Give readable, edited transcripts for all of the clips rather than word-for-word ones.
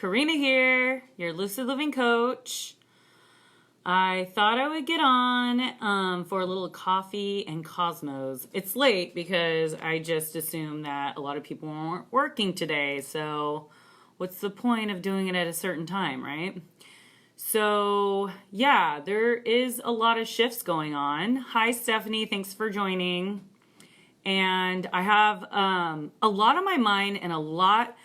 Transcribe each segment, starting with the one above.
Karina here, your Lucid Living Coach. I thought I would get on for a little coffee and cosmos. It's late because I just assumed that a lot of people weren't working today, so what's the point of doing it at a certain time, right? So yeah, there is a lot of shifts going on. Hi Stephanie, thanks for joining. And I have a lot on my mind and a lot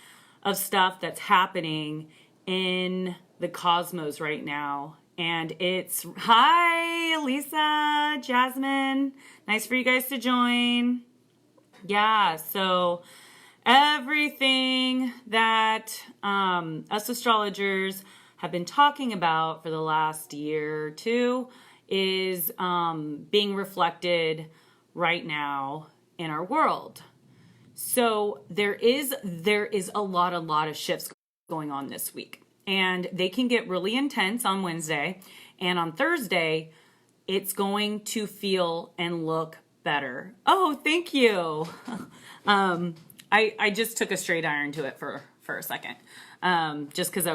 of stuff that's happening in the cosmos right now. And it's, hi Lisa, Jasmine, nice for you guys to join. Yeah, so everything that us astrologers have been talking about for the last year or two is being reflected right now in our world. So there is a lot of shifts going on this week, and they can get really intense on Wednesday, and on Thursday it's going to feel and look better. Oh, thank you. I just took a straight iron to it for a second, just because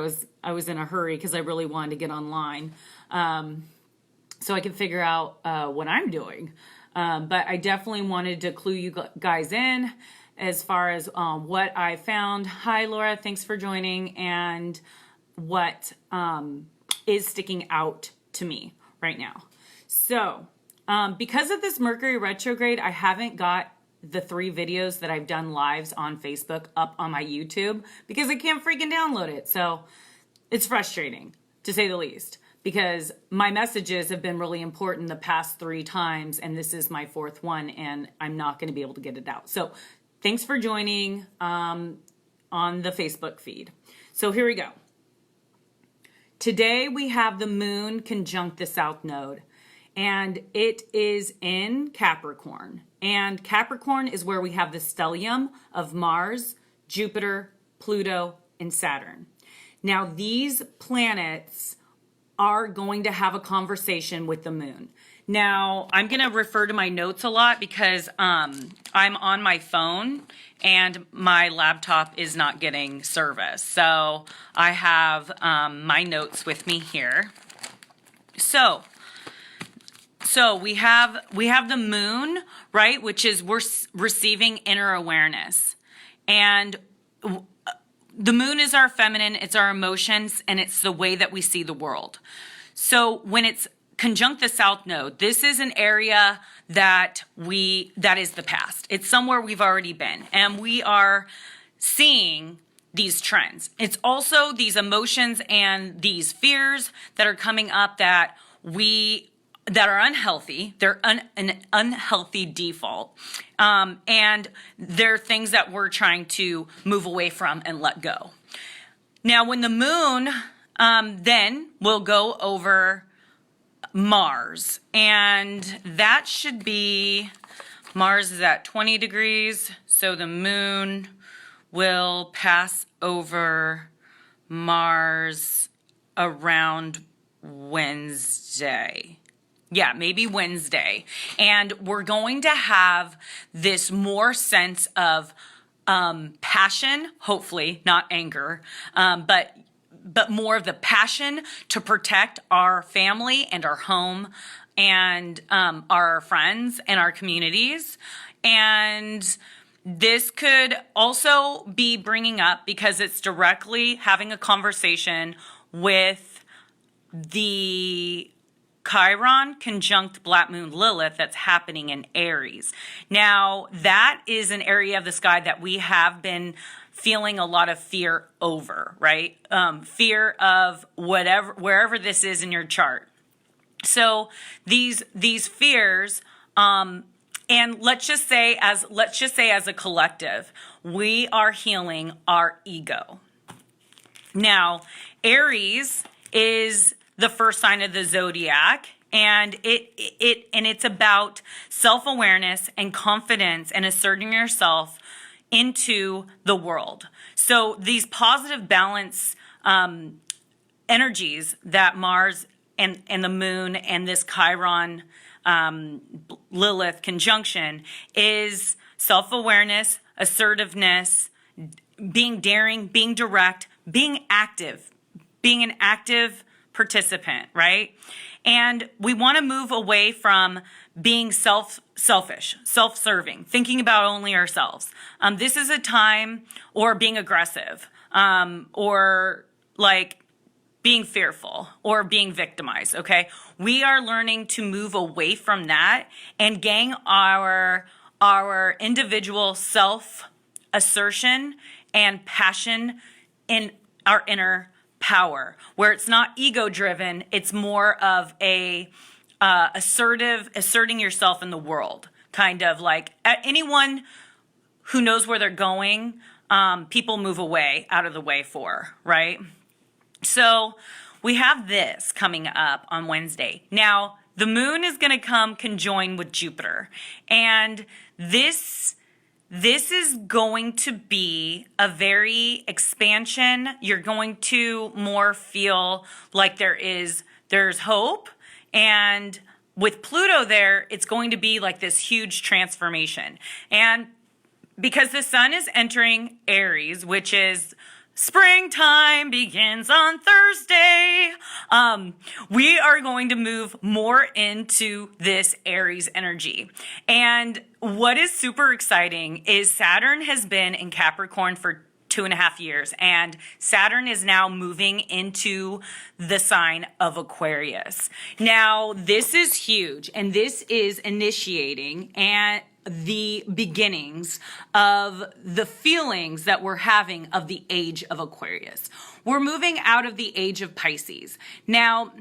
I was in a hurry because I really wanted to get online, so I could figure out what I'm doing. But I definitely wanted to clue you guys in as far as what I found. Hi, Laura. Thanks for joining. And what is sticking out to me right now. So because of this Mercury retrograde, I haven't got the 3 videos that I've done lives on Facebook up on my YouTube because I can't freaking download it. So it's frustrating, to say the least, because my messages have been really important the past 3 times, and this is my 4th one, and I'm not going to be able to get it out. So thanks for joining on the Facebook feed. So here we go. Today we have the moon conjunct the south node, and it is in Capricorn. And Capricorn is where we have the stellium of Mars, Jupiter, Pluto, and Saturn. Now these planets are going to have a conversation with the moon. Now, I'm going to refer to my notes a lot because I'm on my phone and my laptop is not getting service. So I have my notes with me here. So we have the moon, right, which is we're receiving inner awareness. And the moon is our feminine, it's our emotions, and it's the way that we see the world. So when it's conjunct the south node, this is an area that is the past. It's somewhere we've already been, and we are seeing these trends. It's also these emotions and these fears that are coming up that are unhealthy. They're an unhealthy default. And they're things that we're trying to move away from and let go. Now, when the moon then will go over Mars, and that should be, Mars is at 20 degrees, so the moon will pass over Mars around Wednesday. Yeah, maybe Wednesday. And we're going to have this more sense of passion, hopefully, not anger, but more of the passion to protect our family and our home and our friends and our communities. And this could also be bringing up, because it's directly having a conversation with the Chiron conjunct Black Moon Lilith that's happening in Aries. Now, that is an area of the sky that we have been feeling a lot of fear over, right? Fear of wherever this is in your chart. So these fears, and let's just say as a collective, we are healing our ego. Now, Aries is the first sign of the zodiac, and it's about self-awareness and confidence and asserting yourself into the world. So these positive balance energies that Mars and the moon and this Chiron Lilith conjunction is self-awareness, assertiveness, being daring, being direct, being active, being an active participant, right? And we want to move away from being selfish, self-serving, thinking about only ourselves. This is a time, or being aggressive, or like being fearful or being victimized, okay? We are learning to move away from that and gain our individual self-assertion and passion in our inner power, where it's not ego-driven, it's more of a asserting yourself in the world, kind of like anyone who knows where they're going, people move out of the way for, right? So we have this coming up on Wednesday. Now, the moon is going to come conjoin with Jupiter. And this is going to be a very expansion. You're going to more feel like there's hope. And with Pluto there, it's going to be like this huge transformation. And because the sun is entering Aries, which is springtime begins on Thursday, we are going to move more into this Aries energy. And what is super exciting is Saturn has been in Capricorn for 2.5 years, and Saturn is now moving into the sign of Aquarius. Now, this is huge, and this is initiating and the beginnings of the feelings that we're having of the age of Aquarius. We're moving out of the age of Pisces. Now,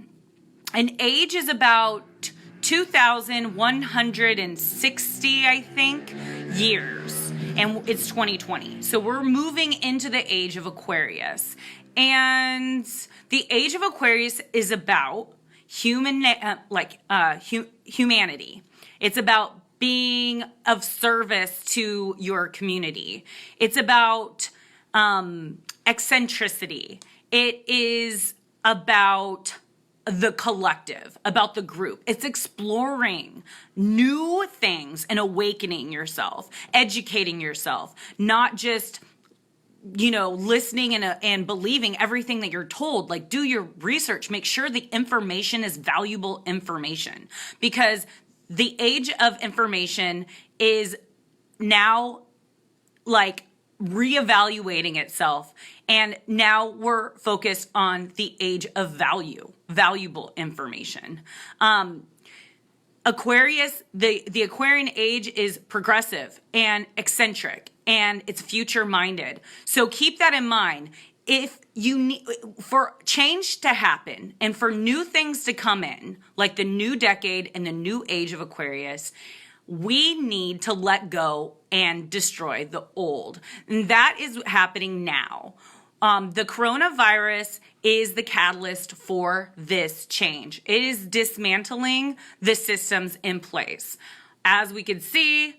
an age is about 2,160, I think, years, and it's 2020. So we're moving into the age of Aquarius. And the age of Aquarius is about humanity. It's about being of service to your community. It's about eccentricity. It is about the collective, about the group. It's exploring new things and awakening yourself, educating yourself, not just listening and believing everything that you're told. Like, do your research, make sure the information is valuable information, because the age of information is now like reevaluating itself. And now we're focused on the age of valuable information. Aquarius, the Aquarian age is progressive and eccentric, and it's future minded. So keep that in mind. If you need for change to happen and for new things to come in, like the new decade and the new age of Aquarius, we need to let go and destroy the old. And that is happening now. The coronavirus is the catalyst for this change. It is dismantling the systems in place. As we can see,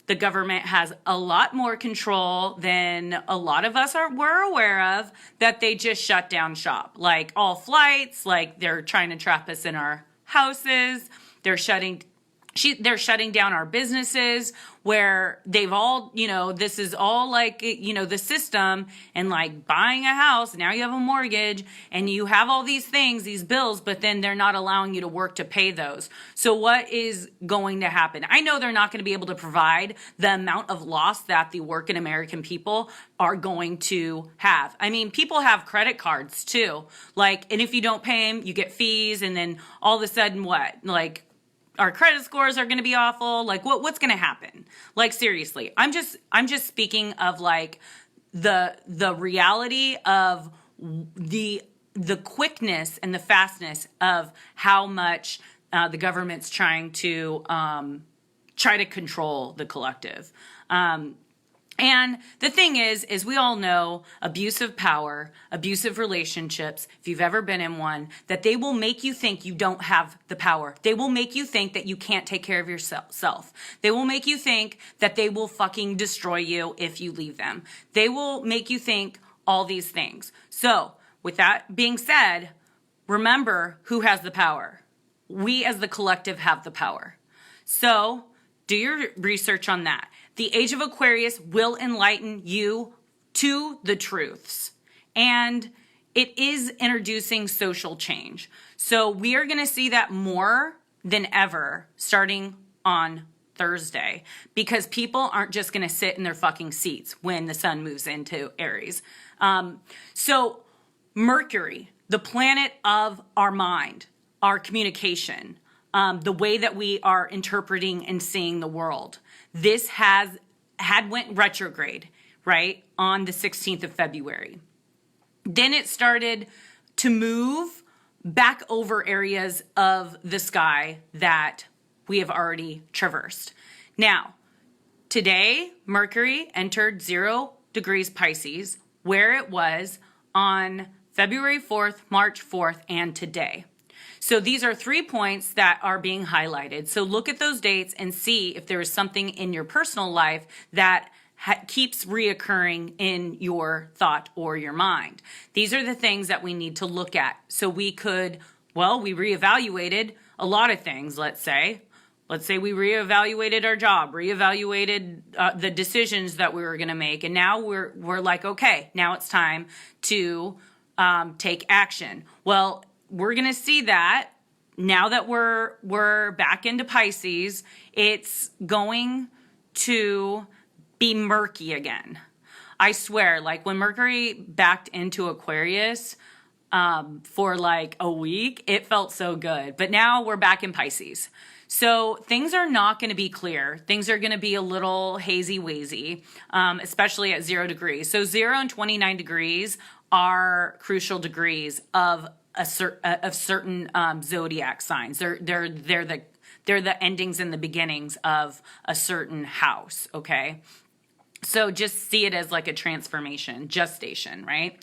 the government has a lot more control than a lot of us were aware of, that they just shut down shop. Like all flights, like they're trying to trap us in our houses. They're shutting down our businesses, where they've all, this is all like, the system, and like buying a house. Now you have a mortgage and you have all these things, these bills, but then they're not allowing you to work to pay those. So what is going to happen? I know they're not going to be able to provide the amount of loss that the working American people are going to have. I mean, people have credit cards too. Like, and if you don't pay them, you get fees. And then all of a sudden what? Like, our credit scores are going to be awful. Like, what's going to happen? Like, seriously, I'm just speaking of like the reality of the quickness and the fastness of how much the government's trying to control the collective. And the thing is we all know abusive power, abusive relationships, if you've ever been in one, that they will make you think you don't have the power. They will make you think that you can't take care of yourself. They will make you think that they will fucking destroy you if you leave them. They will make you think all these things. So with that being said, remember who has the power. We as the collective have the power. So do your research on that. The age of Aquarius will enlighten you to the truths. and it is introducing social change. So we are going to see that more than ever starting on Thursday, because people aren't just going to sit in their fucking seats when the sun moves into Aries. So Mercury, the planet of our mind, our communication, the way that we are interpreting and seeing the world, this had went retrograde, right, on the 16th of February. Then it started to move back over areas of the sky that we have already traversed. Now, today, Mercury entered 0 degrees Pisces, where it was on February 4th, March 4th, and today. So these are 3 points that are being highlighted. So look at those dates and see if there is something in your personal life that keeps reoccurring in your thought or your mind. These are the things that we need to look at. So we could, we reevaluated a lot of things, let's say. Let's say we reevaluated our job, reevaluated the decisions that we were going to make, and now we're like, okay, now it's time to take action. Well, we're going to see that now that we're back into Pisces. It's going to be murky again. I swear, like when Mercury backed into Aquarius for like a week, it felt so good. But now we're back in Pisces. So things are not going to be clear. Things are going to be a little hazy-wazy, especially at 0 degrees. So 0 and 29 degrees are crucial degrees of certain zodiac signs. They're the endings and the beginnings of a certain house, okay? So just see it as like a transformation, gestation, right?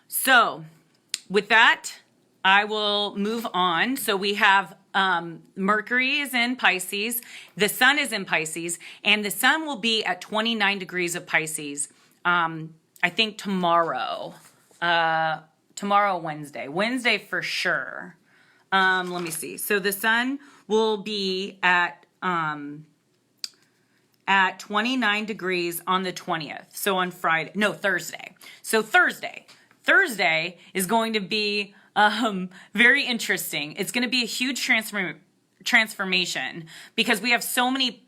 So with that, I will move on. So we have Mercury is in Pisces, the sun is in Pisces, and the sun will be at 29 degrees of Pisces, I think tomorrow, Wednesday for sure. Let me see. So the sun will be at 29 degrees on the 20th. So on Thursday. So Thursday is going to be very interesting. It's going to be a huge transformation because we have so many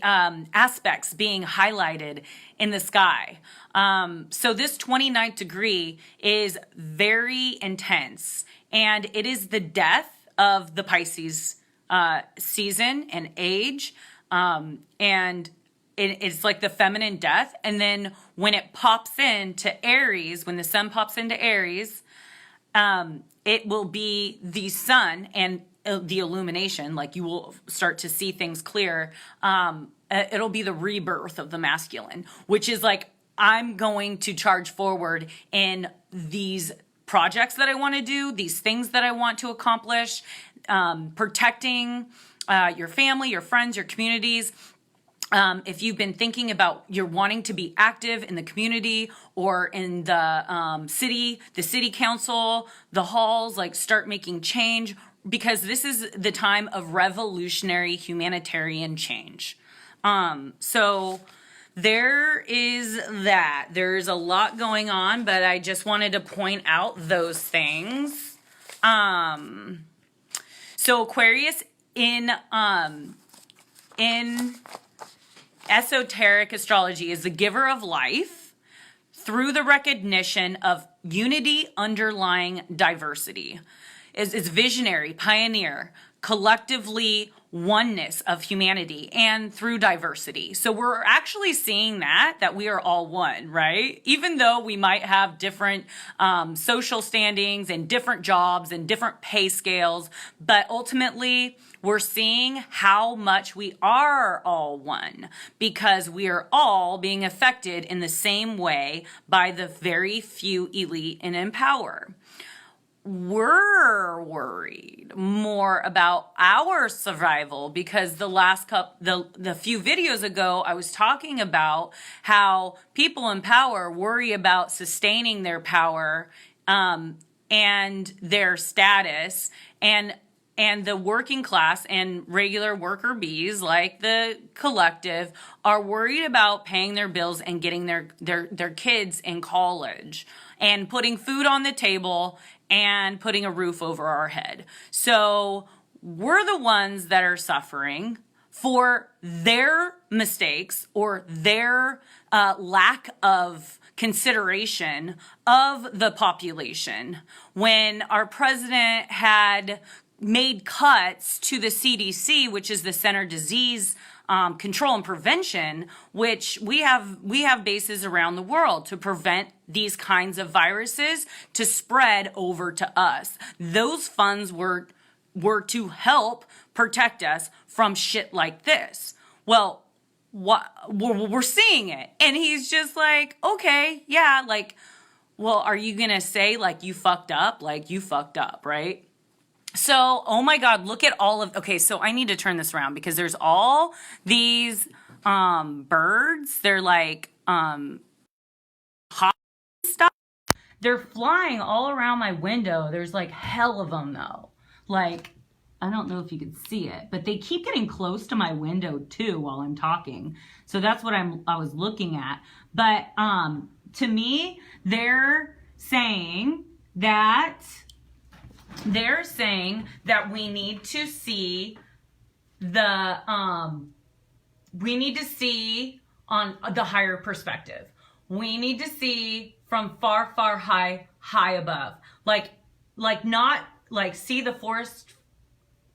aspects being highlighted in the sky. So this 29th degree is very intense, and it is the death of the Pisces season and age, and it's like the feminine death. And then when it pops into Aries, when the sun pops into Aries, it will be the sun and the illumination, like you will start to see things clear. It'll be the rebirth of the masculine, which is like, I'm going to charge forward in these projects that I want to do, these things that I want to accomplish, protecting your family, your friends, your communities. If you've been thinking about you're wanting to be active in the community or in the city council, the halls, like start making change, because this is the time of revolutionary humanitarian change. So there is that. There's a lot going on, but I just wanted to point out those things. So Aquarius in esoteric astrology is the giver of life through the recognition of unity underlying diversity. It's visionary, pioneer, collectively oneness of humanity, and through diversity. So we're actually seeing that we are all one, right? Even though we might have different social standings and different jobs and different pay scales, but ultimately we're seeing how much we are all one, because we are all being affected in the same way by the very few elite and in power. We're worried more about our survival because the few videos ago I was talking about how people in power worry about sustaining their power and their status, and the working class and regular worker bees like the collective are worried about paying their bills and getting their kids in college and putting food on the table and putting a roof over our head. So we're the ones that are suffering for their mistakes or their lack of consideration of the population. When our president had made cuts to the CDC, which is the Center Disease Control and Prevention, which we have bases around the world to prevent these kinds of viruses to spread over to us. Those funds were to help protect us from shit like this. Well, we're seeing it. And he's just like, okay, yeah, like, well, are you going to say like you fucked up? Like you fucked up, right? So, oh my God, look at all of, okay, so I need to turn this around because there's all these birds. They're like hot stuff. They're flying all around my window. There's like hell of them though. Like, I don't know if you can see it, but they keep getting close to my window too while I'm talking. So that's what I was looking at. But to me, they're saying that we need to see on the higher perspective. We need to see from far, far high above. Like not like see the forest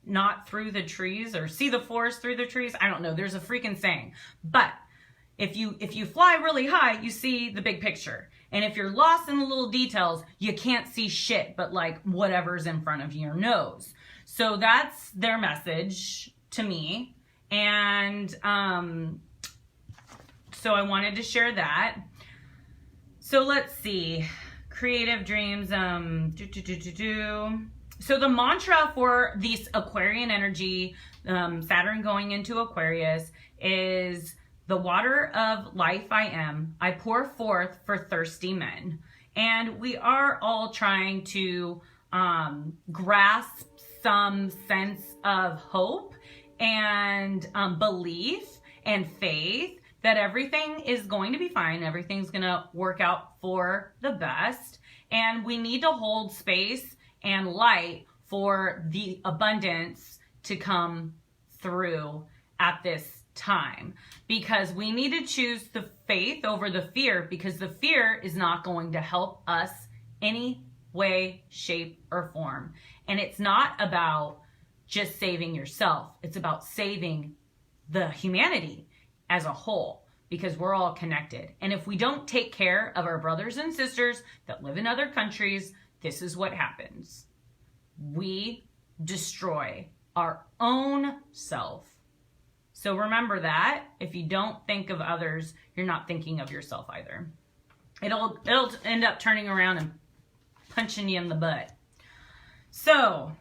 not through the trees, or see the forest through the trees. I don't know. There's a freaking saying. But if you fly really high, you see the big picture. And if you're lost in the little details, you can't see shit but like whatever's in front of your nose. So that's their message to me. And so I wanted to share that. So let's see. Creative dreams. So the mantra for this Aquarian energy, Saturn going into Aquarius, is the water of life I am. I pour forth for thirsty men. And we are all trying to grasp some sense of hope and belief and faith that everything is going to be fine. Everything's going to work out for the best. And we need to hold space and light for the abundance to come through at this time, because we need to choose the faith over the fear, because the fear is not going to help us any way, shape, or form. And it's not about just saving yourself. It's about saving the humanity as a whole, because we're all connected. And if we don't take care of our brothers and sisters that live in other countries, this is what happens. We destroy our own self. So remember that. If you don't think of others, you're not thinking of yourself either. It'll end up turning around and punching you in the butt. So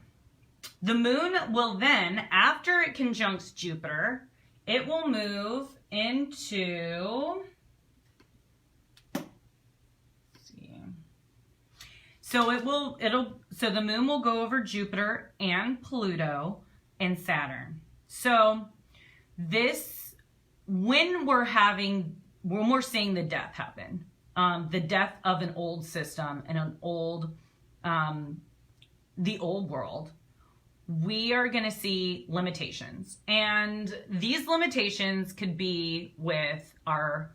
the moon will then, after it conjuncts Jupiter, it will move into, so so the moon will go over Jupiter and Pluto and Saturn. So this, when we're seeing the death happen, the death of an old system and the old world, we are going to see limitations. And these limitations could be with our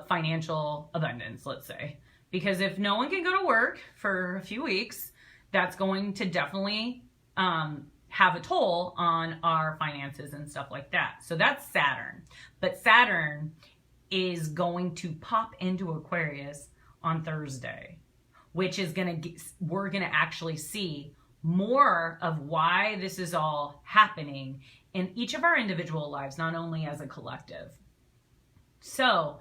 financial abundance, let's say. Because if no one can go to work for a few weeks, that's going to definitely have a toll on our finances and stuff like that. So that's Saturn. But Saturn is going to pop into Aquarius on Thursday, which is we're going to actually see more of why this is all happening in each of our individual lives, not only as a collective. So,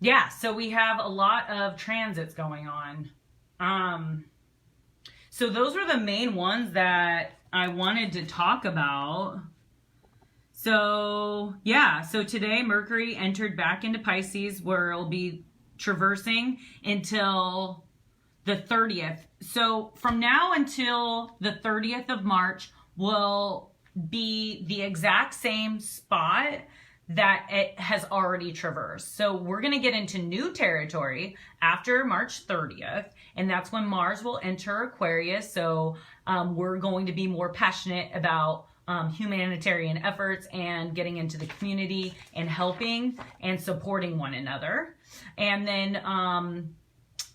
yeah, so we have a lot of transits going on. So those were the main ones that I wanted to talk about. So, yeah, so today Mercury entered back into Pisces, where it'll be traversing until the 30th. So from now until the 30th of March will be the exact same spot that it has already traversed. So we're going to get into new territory after March 30th, and that's when Mars will enter Aquarius. So we're going to be more passionate about humanitarian efforts and getting into the community and helping and supporting one another. And then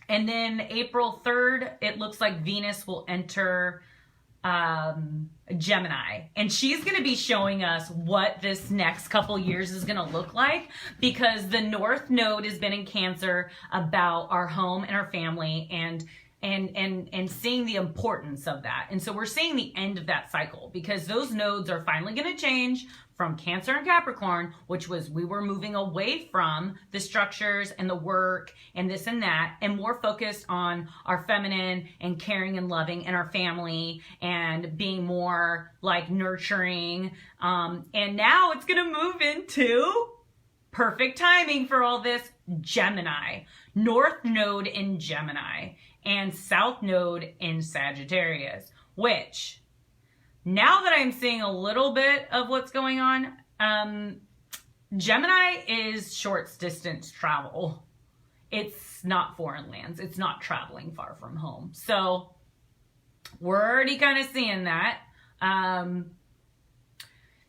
April 3rd, it looks like Venus will enter Gemini, and she's going to be showing us what this next couple years is going to look like, because the North Node has been in Cancer about our home and our family and seeing the importance of that. And so we're seeing the end of that cycle, because those nodes are finally going to change from Cancer and Capricorn, which was we were moving away from the structures and the work and this and that, and more focused on our feminine and caring and loving and our family and being more like nurturing. And now it's going to move into perfect timing for all this, Gemini, North Node in Gemini and South Node in Sagittarius, which, now that I'm seeing a little bit of what's going on, Gemini is short distance travel. It's not foreign lands. It's not traveling far from home. So we're already kind of seeing that.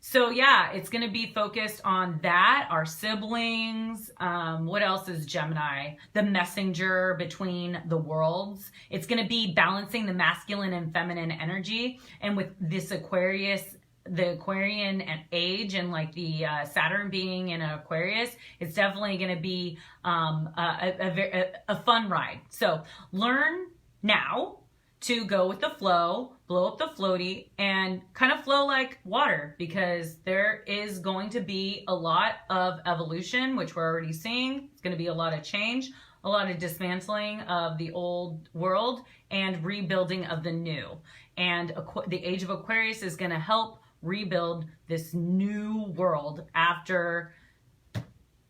So yeah, it's going to be focused on that, our siblings. What else is Gemini? The messenger between the worlds. It's going to be balancing the masculine and feminine energy. And with this Aquarius, the Aquarian age, and like the Saturn being in Aquarius, it's definitely going to be a fun ride. So learn now to go with the flow, blow up the floaty, and kind of flow like water, because there is going to be a lot of evolution, which we're already seeing. It's going to be a lot of change, a lot of dismantling of the old world and rebuilding of the new. And the Age of Aquarius is going to help rebuild this new world after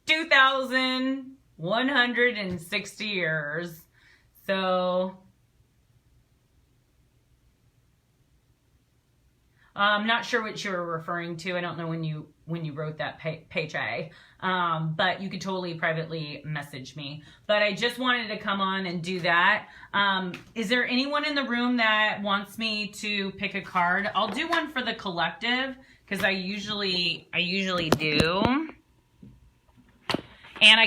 2,160 years. So I'm not sure what you were referring to. I don't know when you wrote that page, but you could totally privately message me. But I just wanted to come on and do that. Is there anyone in the room that wants me to pick a card? I'll do one for the collective, because I usually do. And I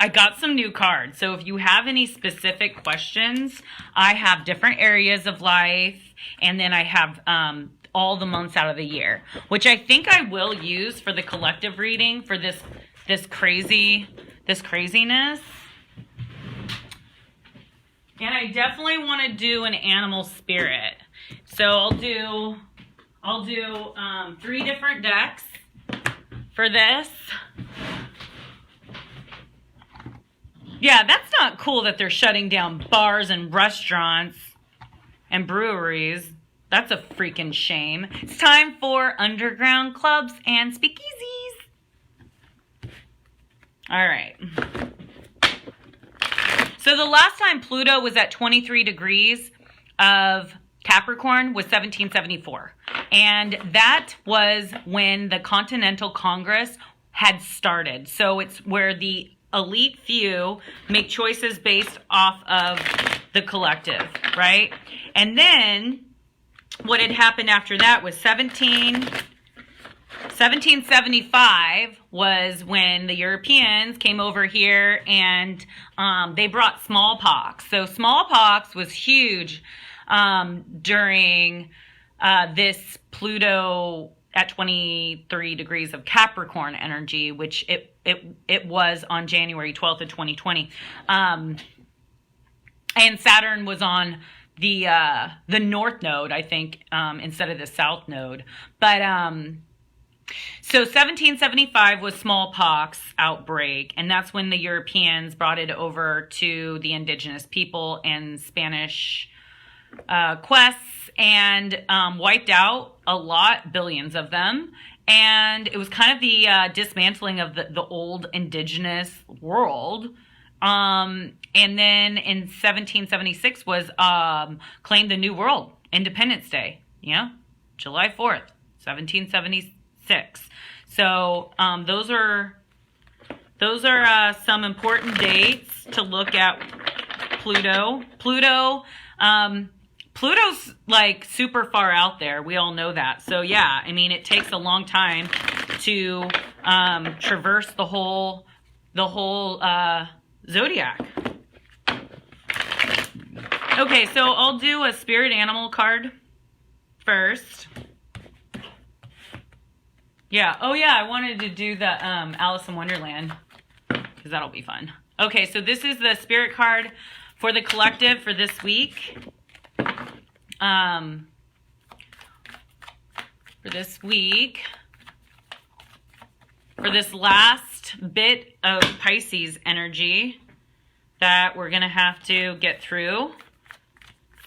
got some new cards. So if you have any specific questions, I have different areas of life, and then I have all the months out of the year, which I think I will use for the collective reading for this craziness. And I definitely want to do an animal spirit. So I'll do 3 different decks for this. Yeah, that's not cool that they're shutting down bars and restaurants and breweries. That's a freaking shame. It's time for underground clubs and speakeasies. All right. So the last time Pluto was at 23 degrees of Capricorn was 1774. And that was when the Continental Congress had started. So it's where the elite few make choices based off of the collective, right? And then what had happened after that was 1775 was when the Europeans came over here, and they brought smallpox. So smallpox was huge during this Pluto at 23 degrees of Capricorn energy, which it was on January 12th of 2020. And Saturn was on the North Node, I think, instead of the South Node. But so 1775 was smallpox outbreak, and that's when the Europeans brought it over to the indigenous people and Spanish quests, and wiped out a lot, billions of them. And it was kind of the dismantling of the old indigenous world. And then in 1776 was claimed the New World, Independence Day, July 4th, 1776. So those are some important dates to look at. Pluto's like super far out there. We all know that. So yeah, I mean, it takes a long time to traverse the whole zodiac. Okay, so I'll do a spirit animal card first. Yeah. Oh yeah, I wanted to do the Alice in Wonderland because that'll be fun. Okay, so this is the spirit card for the collective for this week. For this last bit of Pisces energy that we're going to have to get through.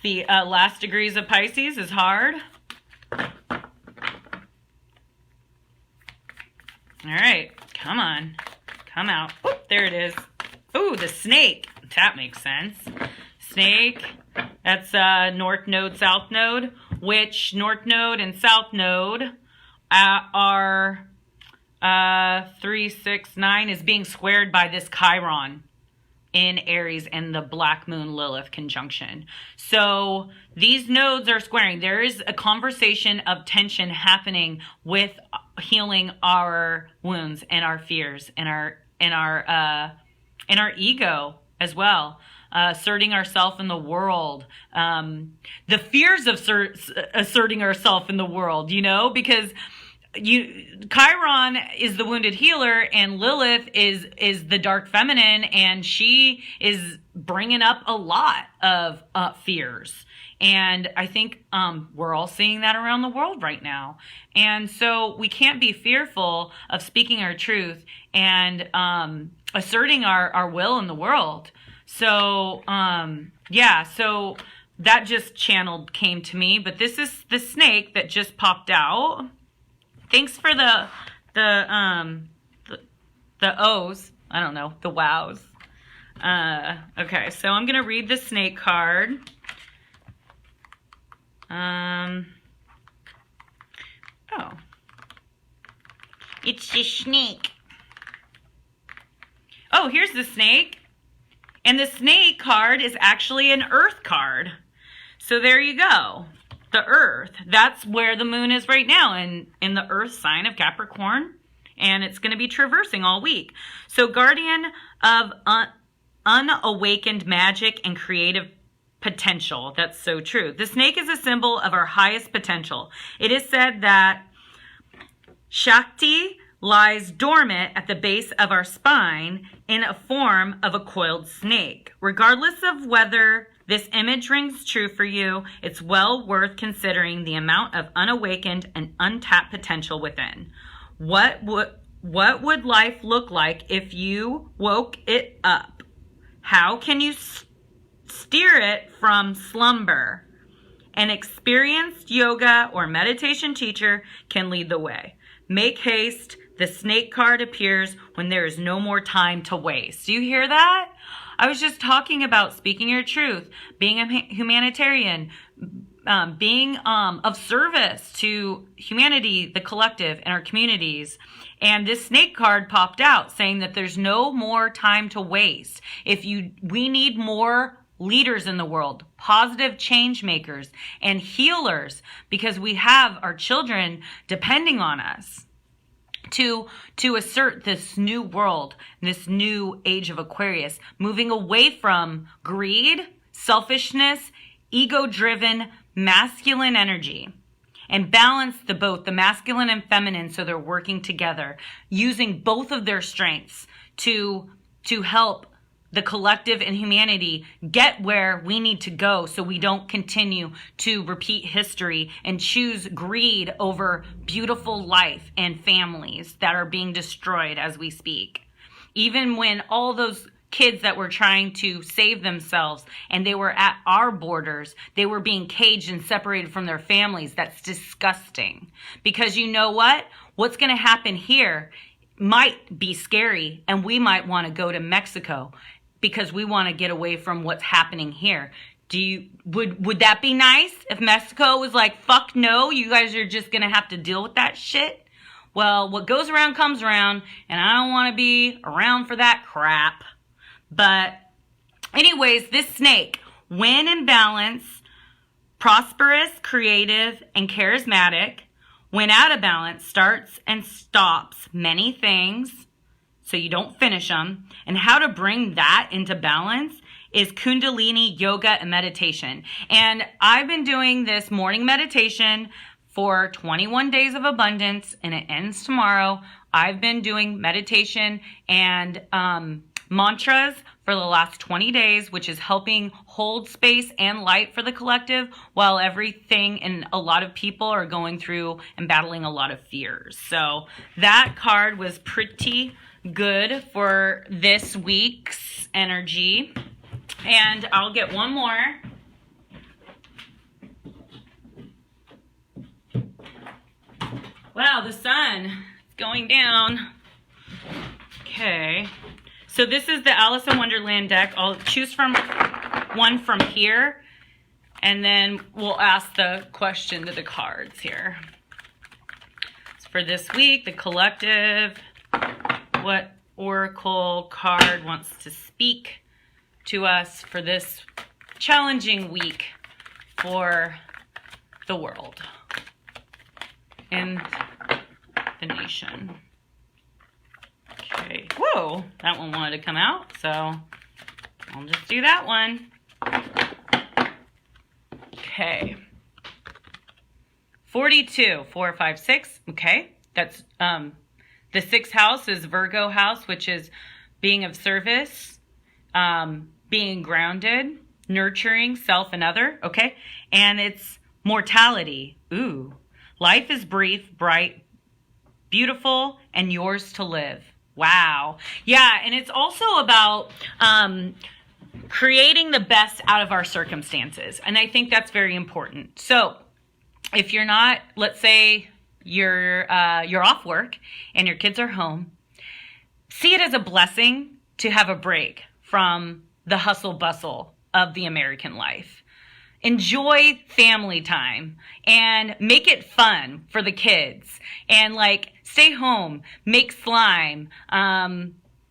The last degrees of Pisces is hard. All right, come on. Come out. Oh, there it is. Oh, the snake. That makes sense. Snake. That's North Node, South Node, which North Node and South Node are 3, 6, 9 is being squared by this Chiron in Aries and the Black Moon Lilith conjunction. So these nodes are squaring. There is a conversation of tension happening with healing our wounds and our fears and our ego as well. Asserting ourselves in the world, the fears of asserting ourselves in the world, you know, because Chiron is the wounded healer and Lilith is the dark feminine, and she is bringing up a lot of fears. And I think we're all seeing that around the world right now. And so we can't be fearful of speaking our truth and asserting our will in the world. So, yeah, so that just came to me, but this is the snake that just popped out. Thanks for the O's. I don't know, the wows. Okay, so I'm going to read the snake card. Oh. It's the snake. Oh, here's the snake. And the snake card is actually an earth card. So there you go. The earth. That's where the moon is right now in the earth sign of Capricorn. And it's going to be traversing all week. So guardian of unawakened magic and creative potential. That's so true. The snake is a symbol of our highest potential. It is said that Shakti lies dormant at the base of our spine in a form of a coiled snake. Regardless of whether this image rings true for you, it's well worth considering the amount of unawakened and untapped potential within. What would life look like if you woke it up? How can you steer it from slumber? An experienced yoga or meditation teacher can lead the way. Make haste. The snake card appears when there is no more time to waste. Do you hear that? I was just talking about speaking your truth, being a humanitarian, being of service to humanity, the collective, and our communities. And this snake card popped out saying that there's no more time to waste. We need more leaders in the world, positive change makers and healers, because we have our children depending on us to assert this new world, this new age of Aquarius, moving away from greed, selfishness, ego-driven masculine energy, and balance both the masculine and feminine so they're working together, using both of their strengths to help the collective and humanity get where we need to go so we don't continue to repeat history and choose greed over beautiful life and families that are being destroyed as we speak. Even when all those kids that were trying to save themselves and they were at our borders, they were being caged and separated from their families. That's disgusting. Because you know what? What's going to happen here might be scary, and we might want to go to Mexico because we want to get away from what's happening here. Would that be nice if Mexico was like, fuck no, you guys are just going to have to deal with that shit? Well, what goes around comes around, and I don't want to be around for that crap. But anyways, this snake, when in balance, prosperous, creative, and charismatic, when out of balance, starts and stops many things, so you don't finish them. And how to bring that into balance is Kundalini yoga and meditation. And I've been doing this morning meditation for 21 days of abundance, and it ends tomorrow. I've been doing meditation and mantras for the last 20 days, which is helping hold space and light for the collective while everything and a lot of people are going through and battling a lot of fears. So that card was pretty good for this week's energy. And I'll get one more. Wow, the sun is going down. Okay. So this is the Alice in Wonderland deck. I'll choose from one from here, and then we'll ask the question to the cards here. So for this week, the collective, what oracle card wants to speak to us for this challenging week for the world and the nation. Okay. Whoa, that one wanted to come out, so I'll just do that one. Okay. 42, 4, 5, 6. Okay. That's the sixth house is Virgo house, which is being of service, being grounded, nurturing self and other. Okay. And it's mortality. Ooh. Life is brief, bright, beautiful, and yours to live. Wow. Yeah, and it's also about creating the best out of our circumstances. And I think that's very important. So if you're not, let's say you're off work and your kids are home, see it as a blessing to have a break from the hustle bustle of the American life. Enjoy family time and make it fun for the kids, and like stay home, make slime,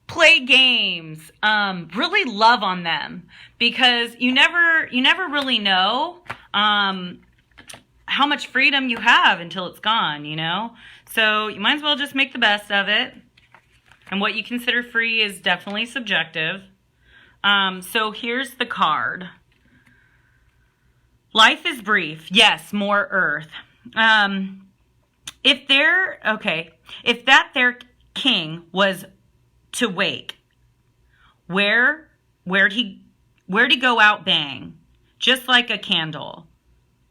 play games, really love on them, because you never really know how much freedom you have until it's gone, you know? So you might as well just make the best of it. And what you consider free is definitely subjective. So here's the card. Life is brief. Yes, more earth. If that their king was to wake, where'd he go out bang? Just like a candle.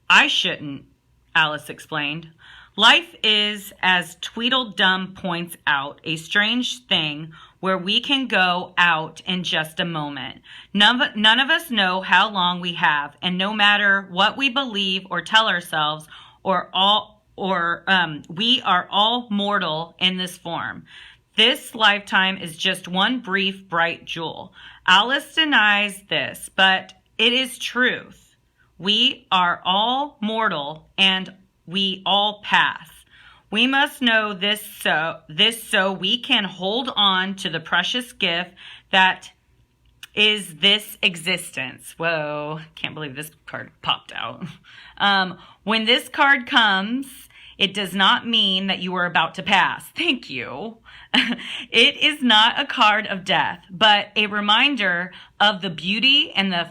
I shouldn't, Alice explained. Life is, as Tweedledum points out, a strange thing where we can go out in just a moment. None of us know how long we have, and no matter what we believe or tell ourselves, we are all mortal in this form. This lifetime is just one brief, bright jewel. Alice denies this, but it is truth. We are all mortal, and we all pass. We must know this so we can hold on to the precious gift that is this existence. Whoa, can't believe this card popped out. When this card comes, it does not mean that you are about to pass. Thank you. It is not a card of death, but a reminder of the beauty and the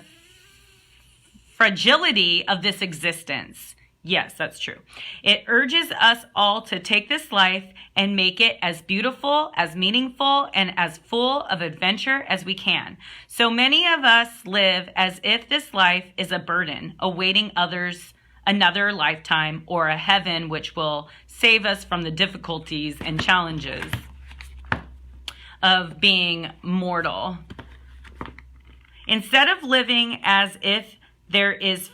fragility of this existence. Yes, that's true. It urges us all to take this life and make it as beautiful, as meaningful, and as full of adventure as we can. So many of us live as if this life is a burden, awaiting others another lifetime or a heaven which will save us from the difficulties and challenges of being mortal. Instead of living as if there is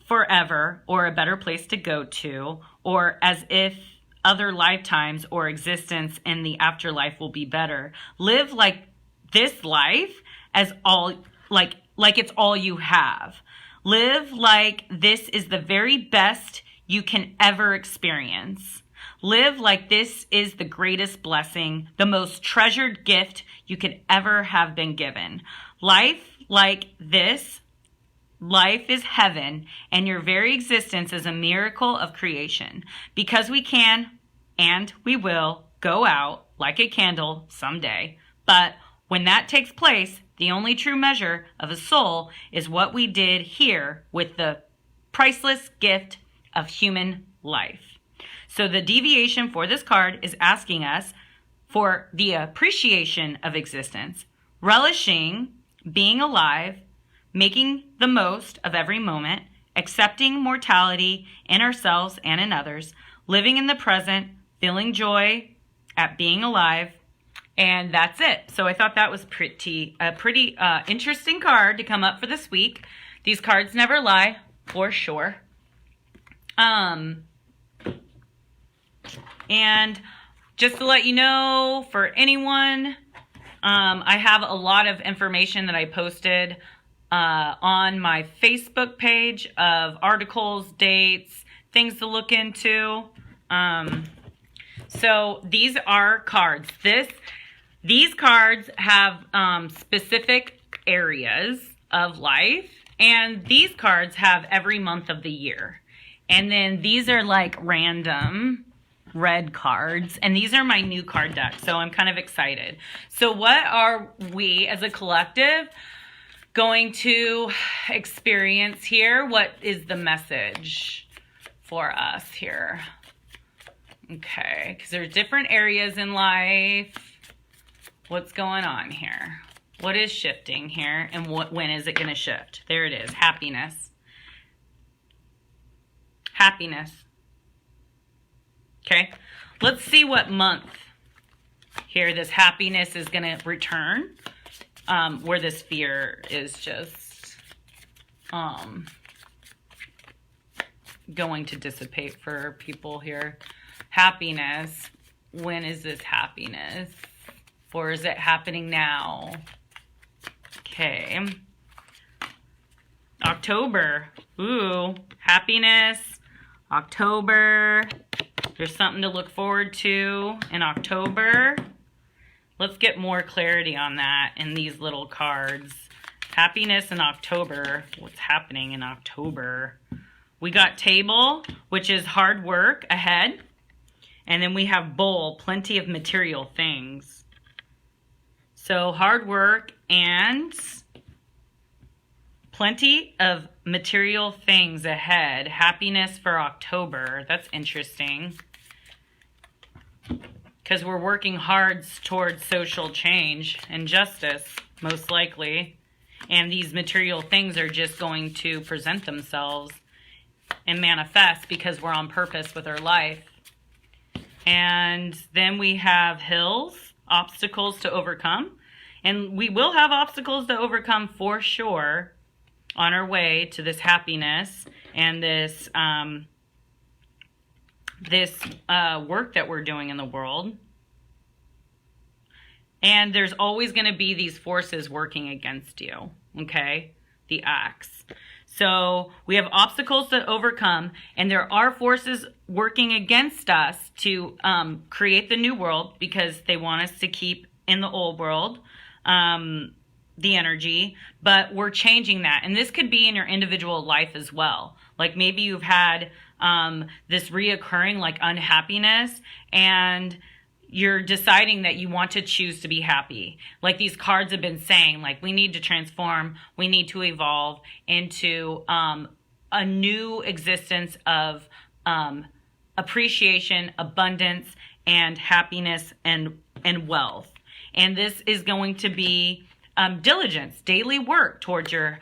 forever or a better place to go to, or as if other lifetimes or existence in the afterlife will be better, live like this life as all like it's all you have. Live like this is the very best you can ever experience. Live like this is the greatest blessing, the most treasured gift you could ever have been given. Life like this, life is heaven, and your very existence is a miracle of creation. Because we can, and we will, go out like a candle someday. But when that takes place, the only true measure of a soul is what we did here with the priceless gift of human life. So the deviation for this card is asking us for the appreciation of existence, relishing being alive, making the most of every moment, accepting mortality in ourselves and in others, living in the present, feeling joy at being alive, and that's it. So I thought that was a pretty interesting card to come up for this week. These cards never lie, for sure. And just to let you know, for anyone, I have a lot of information that I posted on my Facebook page of articles, dates, things to look into. So these are cards. These cards have specific areas of life, and these cards have every month of the year. And then these are like random red cards, and these are my new card deck, so I'm kind of excited. So what are we as a collective going to experience here? What is the message for us here? Okay, because there's different areas in life. What's going on here? What is shifting here, and when is it going to shift? There it is, happiness. Happiness. Okay, let's see what month here this happiness is going to return, where this fear is just going to dissipate for people here. Happiness, when is this happiness? Or is it happening now? Okay. October, ooh, happiness, October. There's something to look forward to in October. Let's get more clarity on that in these little cards. Happiness in October. What's happening in October? We got table, which is hard work ahead. And then we have bowl, plenty of material things. So hard work and plenty of material things ahead. Happiness for October. That's interesting. Because we're working hard towards social change and justice, most likely. And these material things are just going to present themselves and manifest because we're on purpose with our life. And then we have hills, obstacles to overcome. And we will have obstacles to overcome for sure on our way to this happiness and this work that we're doing in the world. And there's always going to be these forces working against you, okay? The axe. So we have obstacles to overcome, and there are forces working against us to create the new world because they want us to keep in the old world, the energy, but we're changing that. And this could be in your individual life as well. Like maybe you've had this reoccurring like unhappiness, and you're deciding that you want to choose to be happy. Like these cards have been saying, like we need to transform, we need to evolve into a new existence of appreciation, abundance, and happiness and wealth. And this is going to be diligence, daily work towards our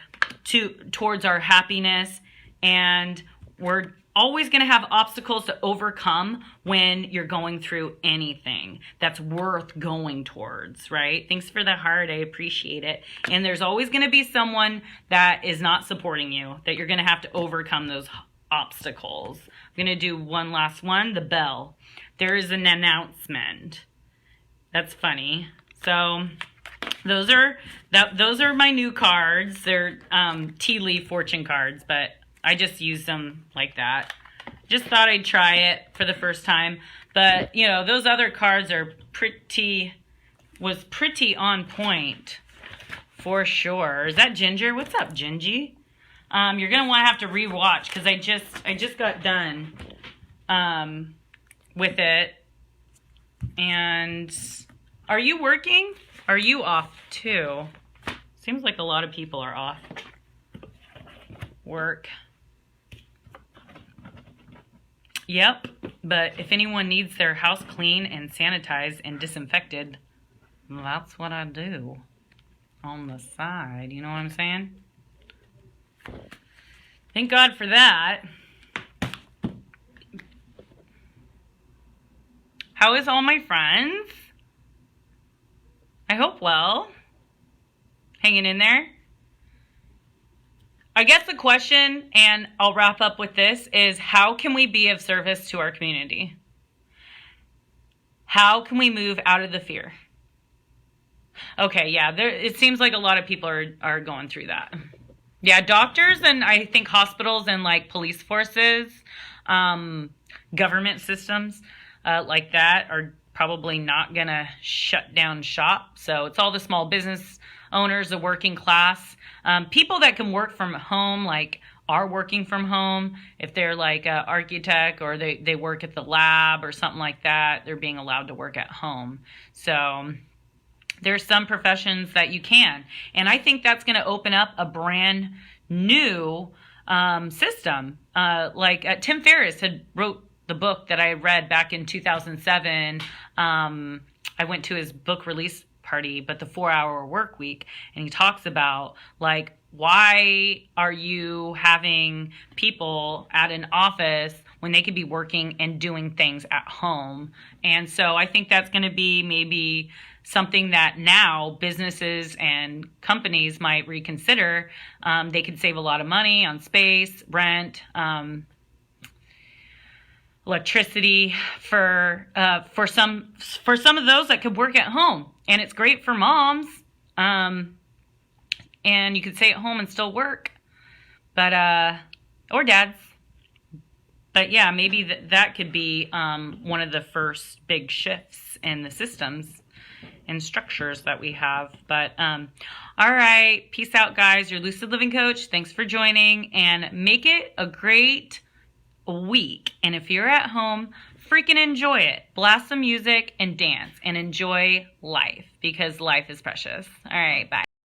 happiness, and we're always going to have obstacles to overcome when you're going through anything that's worth going towards, right? Thanks for the heart. I appreciate it. And there's always going to be someone that is not supporting you, that you're going to have to overcome those obstacles. I'm going to do one last one, the bell. There is an announcement. That's funny. So those are my new cards. They're tea leaf fortune cards, but I just use them like that Just thought I'd try it for the first time. But, you know, those other cards are pretty on point for sure. Is that Ginger? What's up, Gingy? You're going to have to rewatch because I just got done with it. And are you working? Are you off too? Seems like a lot of people are off work. Yep, but if anyone needs their house clean and sanitized and disinfected, that's what I do on the side. You know what I'm saying? Thank God for that. How is all my friends? I hope well. Hanging in there. I guess the question, and I'll wrap up with this, is how can we be of service to our community? How can we move out of the fear? Okay, yeah, it seems like a lot of people are going through that. Yeah, doctors and I think hospitals and like police forces, government systems like that are probably not going to shut down shop. So it's all the small business owners, the working class, people that can work from home, like are working from home. If they're like an architect or they work at the lab or something like that, they're being allowed to work at home. So there's some professions that you can. And I think that's going to open up a brand new system. Tim Ferriss had wrote the book that I read back in 2007. I went to his book release party, but the 4-hour work week, and he talks about like, why are you having people at an office when they could be working and doing things at home? And so I think that's going to be maybe something that now businesses and companies might reconsider. They could save a lot of money on space, rent, electricity for some of those that could work at home. And it's great for moms. And you could stay at home and still work. But or dads. But yeah, maybe that could be one of the first big shifts in the systems and structures that we have. But all right, peace out, guys. Your Lucid Living Coach. Thanks for joining, and make it a great week. And if you're at home, freaking enjoy it. Blast some music and dance and enjoy life, because life is precious. All right, bye.